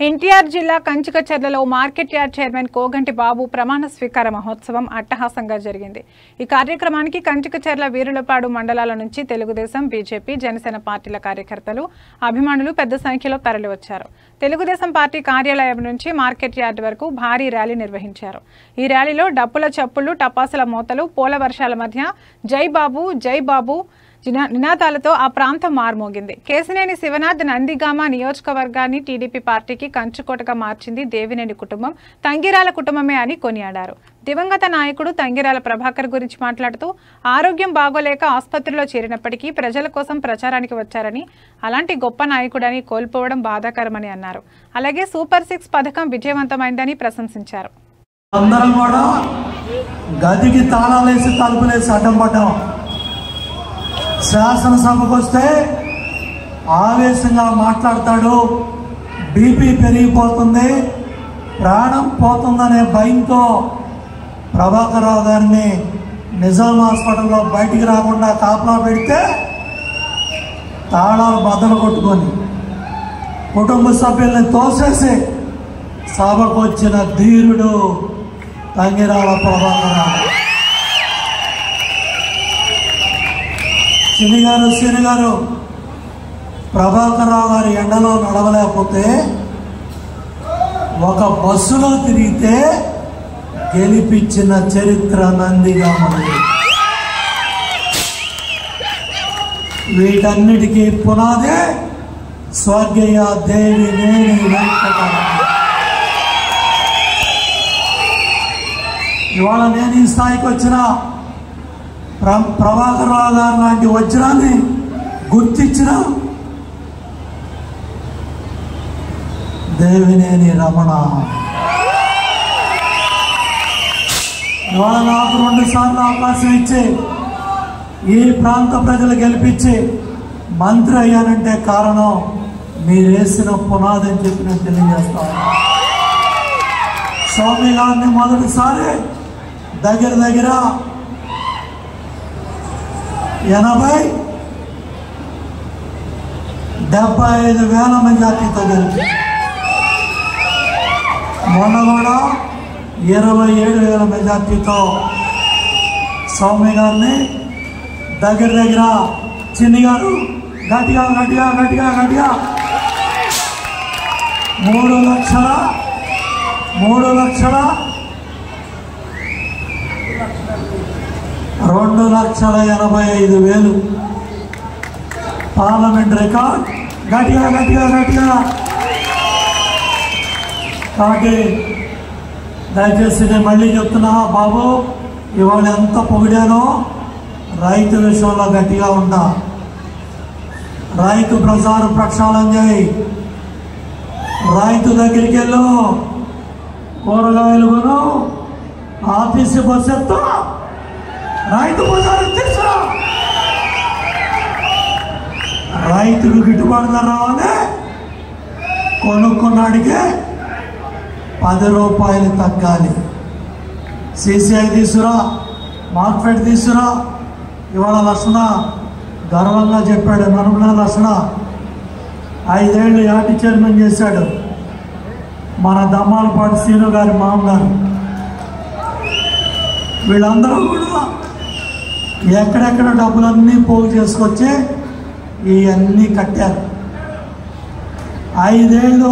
ఎన్టీఆర్ జిల్లా కంచికచర్లలో market yard chairman Koganti బాబు ప్రమాణ స్వీకార మహోత్సవం అట్టహాసంగా జరిగింది. ఈ కార్యక్రమానికి కంచికచర్ల వీరులపాడు మండలాల నుంచి తెలుగుదేశం, బీజేపీ, జనసేన పార్టీల కార్యకర్తలు, అభిమానులు పెద్ద సంఖ్యలో తరలివచ్చారు. తెలుగుదేశం పార్టీ కార్యాలయం నుంచి మార్కెట్ యార్డ్ వరకు భారీ ర్యాలీ నిర్వహించారు. ఈ ర్యాలీలో డప్పుల చప్పుళ్లు, టపాసుల మోతలు, పూల వర్షాల మధ్య జై బాబు జై బాబు నినాదాలతో ఆ ప్రాంతం మార్మోగింది. కేశినేని శివనాథ్ నందిగామ నియోజకవర్గాన్ని టీడీపీ పార్టీకి కంచుకోటగా మార్చింది దేవినేని కుటుంబం, తంగిరాల కుటుంబమే అని కొనియాడారు. దివంగత నాయకుడు తంగిరాల ప్రభాకర్ గురించి మాట్లాడుతూ ఆరోగ్యం బాగోలేక ఆసుపత్రిలో చేరినప్పటికీ ప్రజల కోసం ప్రచారానికి వచ్చారని, అలాంటి గొప్ప నాయకుడని కోల్పోవడం బాధాకరమని అన్నారు. అలాగే సూపర్ 6 పథకం విజయవంతమైందని ప్రశంసించారు. అందరం కూడా గదికి తాళాలేసి తలుపులేసి అడ్డం పడ్డాం. శాసనసభకు వస్తే ఆవేశంగా మాట్లాడతాడు, బీపీ పెరిగిపోతుంది, ప్రాణం పోతుందనే భయంతో ప్రభాకర్ రావు గారిని నిజాం హాస్పిటల్లో బయటికి రాకుండా కాపలా పెడితే తాళాలు బద్దలు కొట్టుకొని కుటుంబ సభ్యుల్ని తోసేసి సభకు వచ్చిన ధీరుడు తంగిరాల ప్రభాకర్ రావు. శ్రీని గారు ప్రభాకర్ రావు గారి ఎండలో నడవలేకపోతే ఒక బస్సులో తిరిగితే గెలిపించిన చరిత్ర నందిగామది. వీటన్నిటికీ పునాదే స్వర్గీయ దేవినేని వెంకటరామయ్య. ఇవాళ నేను ఈ స్థాయికి వచ్చిన ప్రభాకర్ రావు గారు లాంటి వజ్రాన్ని గుర్తించిన దేవినేని రమణ. ఇవాళ నాకు 2 సార్లు అవకాశం ఇచ్చి ఈ ప్రాంత ప్రజలు గెలిపించి మంత్రి అయ్యానంటే కారణం మీరేసిన పునాది అని చెప్పి నేను తెలియజేస్తాను. స్వామి గారిని మొదటిసారి దగ్గర 75,000 మెజార్టీతో గెలిచి, మొన్న కూడా 27,000 మెజార్టీతో స్వామి గారిని దగ్గర చిన్ని గారు గట్టిగా 2,85,000 పార్లమెంట్ రికార్డ్ గట్టిగా. కాబట్టి దయచేసి నేను మళ్ళీ చెప్తున్నా బాబు, ఇవాళ ఎంత పొగిడానో రైతు విషయంలో గట్టిగా ఉంటా. రైతు ప్రక్షాళన చేయి, రైతు దగ్గరికి వెళ్ళు, కూరగాయలు కొను, ఆర్టీసీ బస్సు ఎత్తు, రైతు బజారు తీసుకురా. రైతుకు గిట్టుబాటు ధర రావాలి, కొనుక్కున్నాడికే 10 రూపాయలు తగ్గాలి. CCI తీసుకురా, మార్కెట్ తీసుకురా. ఇవాళ లక్షణ గర్వంగా చెప్పాడు, నర్మల లక్షణ 5 ఏళ్ళు యాటి చైర్మన్ చేశాడు మన దమ్మాలపాటి శ్రీను గారి మామగారు. వీళ్ళందరూ కూడా ఎక్కడెక్కడ డబ్బులన్నీ పోగు చేసుకొచ్చి ఇవన్నీ కట్టారు. 5 ఏళ్ళు